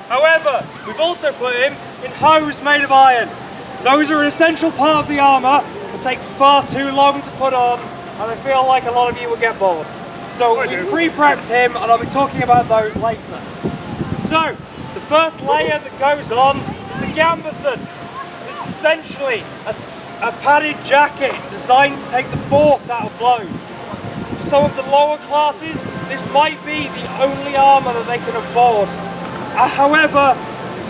However, we've also put him in hose made of iron. Those are an essential part of the armour, but take far too long to put on, and I feel like a lot of you will get bored. So we pre-prepped him, and I'll be talking about those later. So, the first layer that goes on is the gambeson. This is essentially a padded jacket designed to take the force out of blows. For some of the lower classes, this might be the only armour that they can afford. However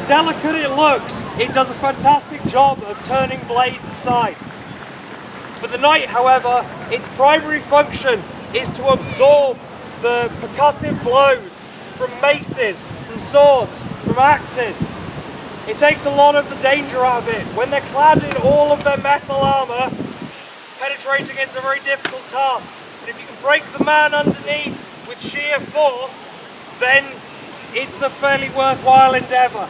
delicate it looks, it does a fantastic job of turning blades aside. For the knight, however, its primary function is to absorb the percussive blows from maces, from swords, from axes. It takes a lot of the danger out of it. When they're clad in all of their metal armour, penetrating it's a very difficult task. But if you can break the man underneath with sheer force, then it's a fairly worthwhile endeavour.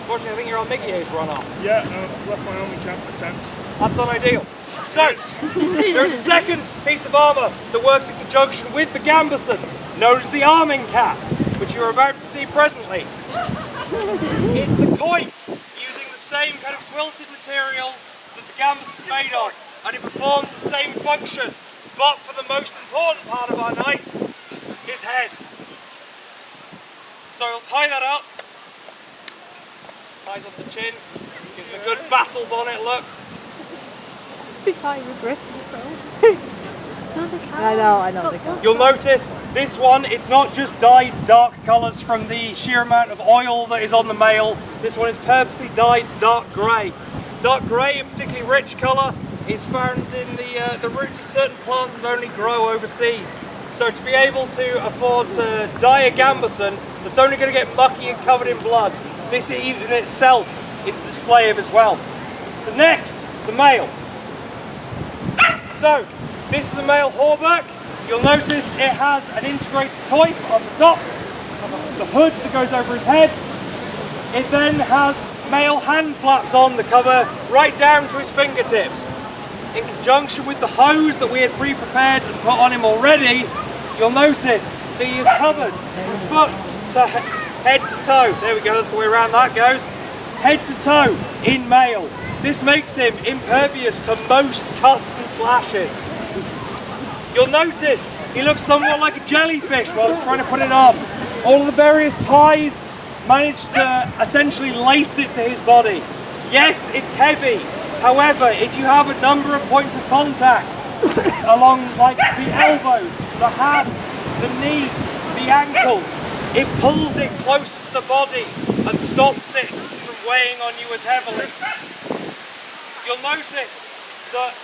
Unfortunately, I think your old Mickey's run off. Yeah, I left my army camp in the tent. That's unideal. So, there's a second piece of armour that works in conjunction with the gambeson, known as the arming cap, which you're about to see presently. It's a coif, using the same kind of quilted materials that the gambeson's made of, and it performs the same function, but for the most important part of our knight, his head. So we'll tie that up, ties up the chin, gives him a good battle bonnet look. I know. You'll notice this one, it's not just dyed dark colours from the sheer amount of oil that is on the mail. This one is purposely dyed dark grey. Dark grey, a particularly rich colour, is found in the roots of certain plants that only grow overseas. So to be able to afford to dye a gambeson that's only going to get mucky and covered in blood, this in itself is the display of his wealth. So next, the mail. So, this is a male hauberk. You'll notice it has an integrated coif on the top, the hood that goes over his head. It then has male hand flaps on that cover right down to his fingertips. In conjunction with the hose that we had pre-prepared and put on him already, you'll notice that he is covered from foot to head to toe. There we go, that's the way around that goes. Head to toe in mail. This makes him impervious to most cuts and slashes. You'll notice he looks somewhat like a jellyfish while he's trying to put it on. All of the various ties manage to essentially lace it to his body. Yes, it's heavy. However, if you have a number of points of contact along like the elbows, the hands, the knees, the ankles, it pulls it closer to the body and stops it from weighing on you as heavily. You'll notice that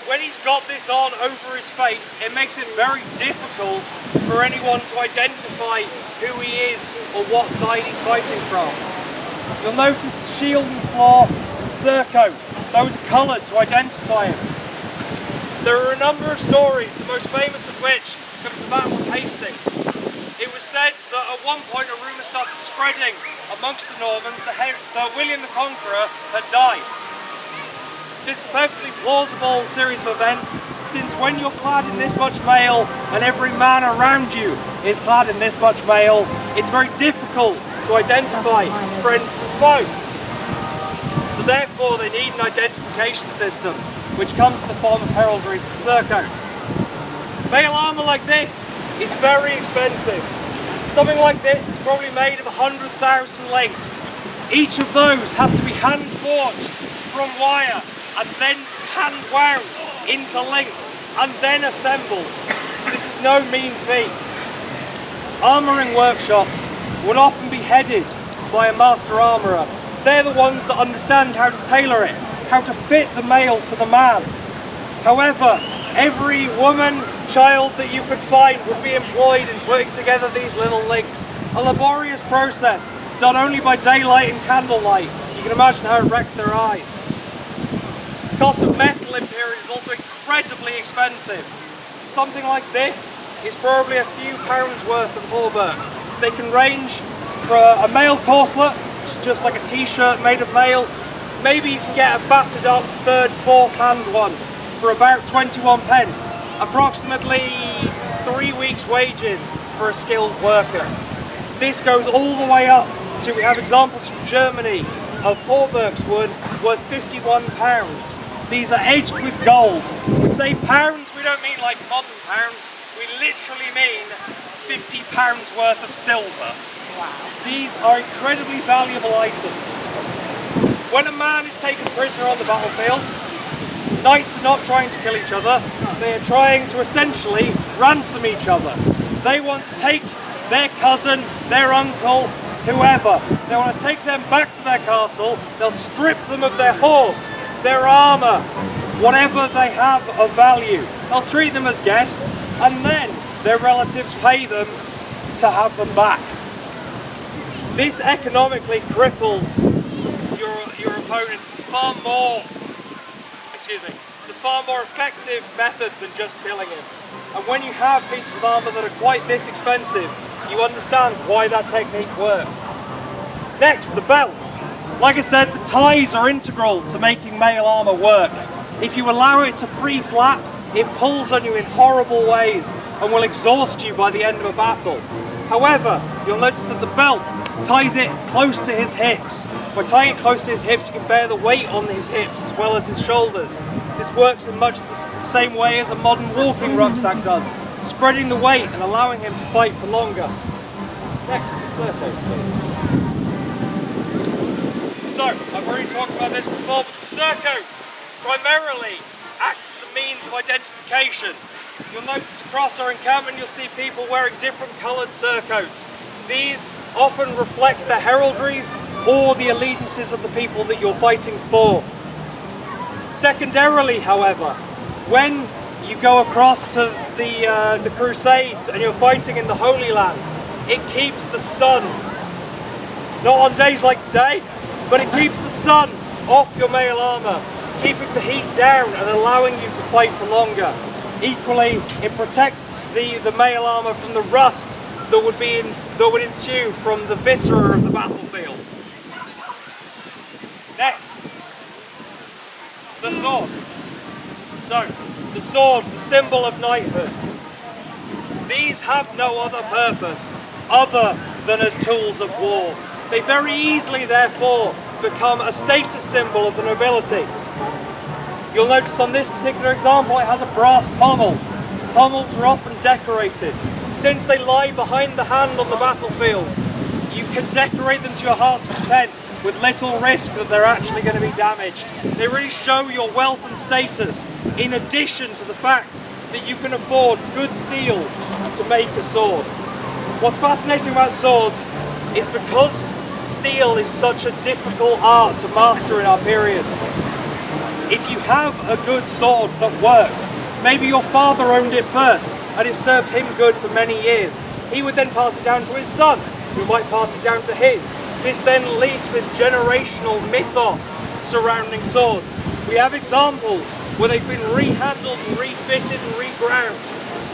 when he's got this on over his face, it makes it very difficult for anyone to identify who he is or what side he's fighting from. You'll notice the shield and floor and surcoat. Those are coloured to identify him. There are a number of stories, the most famous of which comes the Battle of Hastings. It was said that at one point a rumour started spreading amongst the Normans that William the Conqueror had died. This is a perfectly plausible series of events, since when you're clad in this much mail and every man around you is clad in this much mail, it's very difficult to identify friend from foe. So therefore they need an identification system, which comes in the form of heraldries and surcoats. Mail armour like this is very expensive. Something like this is probably made of 100,000 links. Each of those has to be hand forged from wire and then hand wound into links and then assembled. This is no mean feat. Armouring workshops would often be headed by a master armourer. They're the ones that understand how to tailor it, how to fit the mail to the man. However, every woman, child that you could find would be employed in putting together these little links. A laborious process done only by daylight and candlelight. You can imagine how it wrecked their eyes. The cost of metal in period is also incredibly expensive. Something like this is probably a few pounds worth of hauberk. They can range for a mail corselet, which is just like a t-shirt made of mail. Maybe you can get a battered up third, fourth hand one for about 21 pence. Approximately 3 weeks' wages for a skilled worker. This goes all the way up to, we have examples from Germany of hauberks worth £51. These are edged with gold. We say pounds, we don't mean like modern pounds, we literally mean £50 worth of silver. Wow. These are incredibly valuable items. When a man is taken prisoner on the battlefield, knights are not trying to kill each other, they are trying to essentially ransom each other. They want to take their cousin, their uncle, whoever. They want to take them back to their castle, they'll strip them of their horse, their armour, whatever they have of value. They'll treat them as guests, and then their relatives pay them to have them back. This economically cripples your opponents. It's a far more effective method than just killing him. And when you have pieces of armour that are quite this expensive, you understand why that technique works. Next, the belt. Like I said, the ties are integral to making mail armour work. If you allow it to free flap, it pulls on you in horrible ways and will exhaust you by the end of a battle. However, you'll notice that the belt ties it close to his hips. By tying it close to his hips, you can bear the weight on his hips as well as his shoulders. This works in much the same way as a modern walking rucksack does, spreading the weight and allowing him to fight for longer. Next, the surcoat, please. So, I've already talked about this before, but the surcoat primarily acts as a means of identification. You'll notice across our encampment you'll see people wearing different coloured surcoats. These often reflect the heraldries or the allegiances of the people that you're fighting for. Secondarily, however, when you go across to the Crusades and you're fighting in the Holy Lands, it keeps the sun, not on days like today, but it keeps the sun off your mail armour, keeping the heat down and allowing you to fight for longer. Equally, it protects the mail armour from the rust that would ensue from the viscera of the battlefield. Next, the sword. So, the sword, the symbol of knighthood. These have no other purpose other than as tools of war. They very easily, therefore, become a status symbol of the nobility. You'll notice on this particular example it has a brass pommel. Pommels are often decorated. Since they lie behind the hand on the battlefield, you can decorate them to your heart's content with little risk that they're actually going to be damaged. They really show your wealth and status, in addition to the fact that you can afford good steel to make a sword. What's fascinating about swords is because steel is such a difficult art to master in our period. If you have a good sword that works, maybe your father owned it first and it served him good for many years. He would then pass it down to his son, who might pass it down to his. This then leads to this generational mythos surrounding swords. We have examples where they've been rehandled and refitted and reground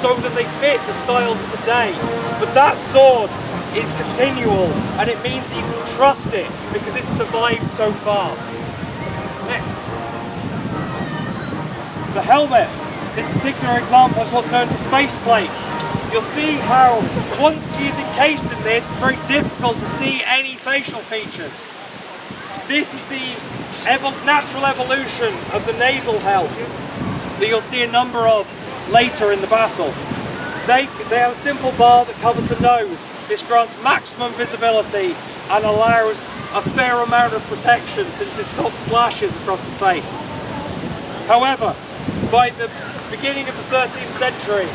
so that they fit the styles of the day. But that sword is continual, and it means that you can trust it because it's survived so far. Next. The helmet. This particular example is what's known as a faceplate. You'll see how once he is encased in this, it's very difficult to see any facial features. This is the natural evolution of the nasal helm that you'll see a number of later in the battle. They have a simple bar that covers the nose. This grants maximum visibility and allows a fair amount of protection since it stops slashes across the face. However, by the beginning of the 13th century,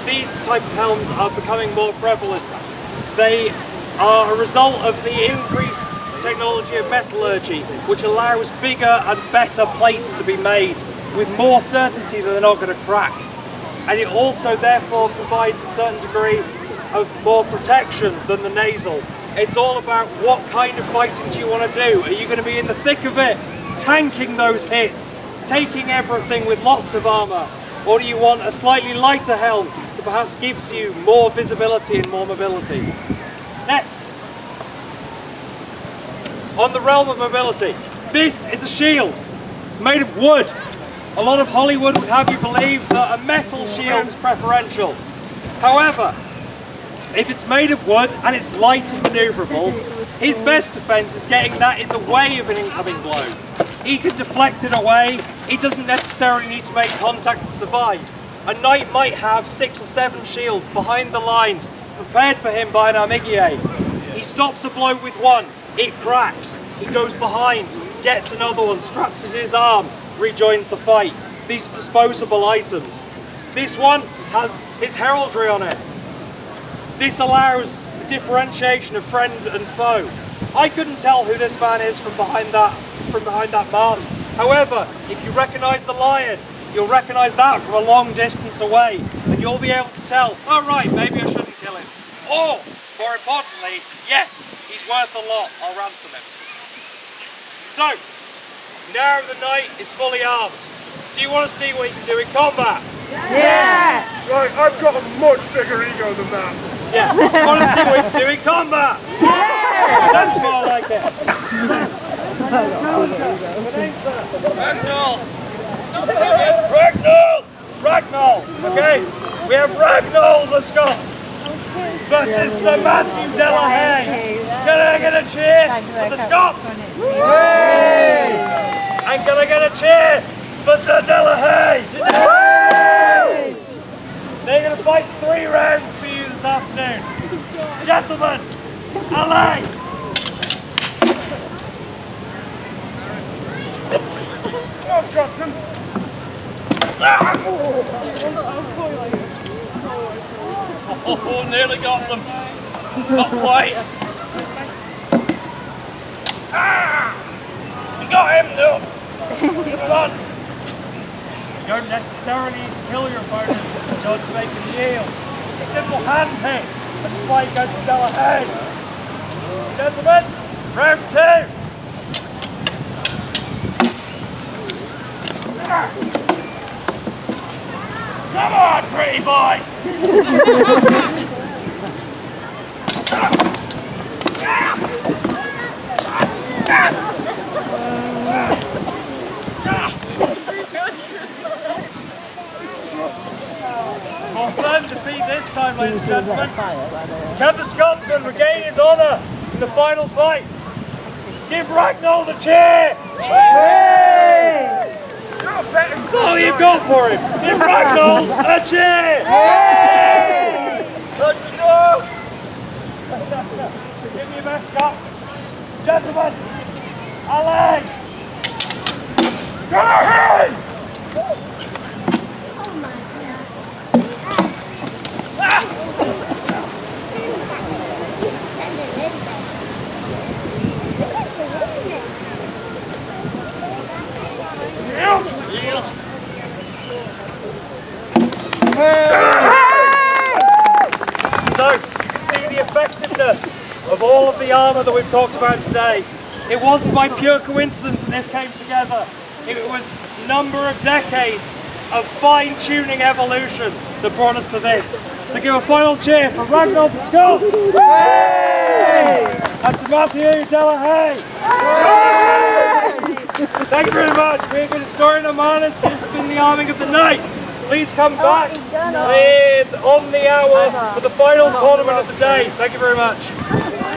these type of helms are becoming more prevalent. They are a result of the increased technology of metallurgy, which allows bigger and better plates to be made with more certainty that they're not going to crack. And it also therefore provides a certain degree of more protection than the nasal. It's all about what kind of fighting do you want to do. Are you going to be in the thick of it, tanking those hits, taking everything with lots of armour? Or do you want a slightly lighter helm that perhaps gives you more visibility and more mobility? Next, on the realm of mobility, this is a shield. It's made of wood. A lot of Hollywood would have you believe that a metal shield is preferential. However, if it's made of wood and it's light and manoeuvrable, his best defence is getting that in the way of an incoming blow. He can deflect it away, he doesn't necessarily need to make contact to survive. A knight might have 6 or 7 shields behind the lines, prepared for him by an armiguier. He stops a blow with one, it cracks, he goes behind, gets another one, straps it in his arm, rejoins the fight. These are disposable items. This one has his heraldry on it. This allows the differentiation of friend and foe. I couldn't tell who this man is from behind that mask. However, if you recognise the lion, you'll recognise that from a long distance away, and you'll be able to tell, oh right, maybe I shouldn't kill him. Or, more importantly, yes, he's worth a lot, I'll ransom him. So, now the knight is fully armed. Do you want to see what he can do in combat? Yeah! Right, I've got a much bigger ego than that. Yeah. Do you want to see what he can do in combat? Yeah! That's more like it. Ragnall! Ragnall! Ragnall! Okay, we have Ragnall the Scot versus Sir Matthew Delahaye. Can I get a cheer for the Scot? And can I get a cheer for Sir Delahaye? They're going to fight 3 rounds for you this afternoon. Gentlemen, allez! Come on, Scotsman. Oh, nearly got them. Not quite. You got him, no. Come on. You don't necessarily need to kill your opponent in order to make him yield. A simple hand hit and the fight goes to Delahaye. Gentlemen, round 2. Come on, pretty boy. For firm defeat this time, ladies and gentlemen. Can the Scotsman regain his honour in the final fight? Give Ragnall the cheer! That's all you've got for him. Give Ragnall a cheer! Let me go! Give me your best, Scott. Gentlemen, allez! Delahaye! So, you can see the effectiveness of all of the armour that we've talked about today. It wasn't by pure coincidence that this came together. It was a number of decades of fine-tuning evolution that brought us to this. So give a final cheer for Ragnall the Scot! And Sir Matthew Delahaye! Thank you very much. We've been Historia Normannis. This has been the arming of the night. Please come back on the hour for the final tournament of the day. Thank you very much.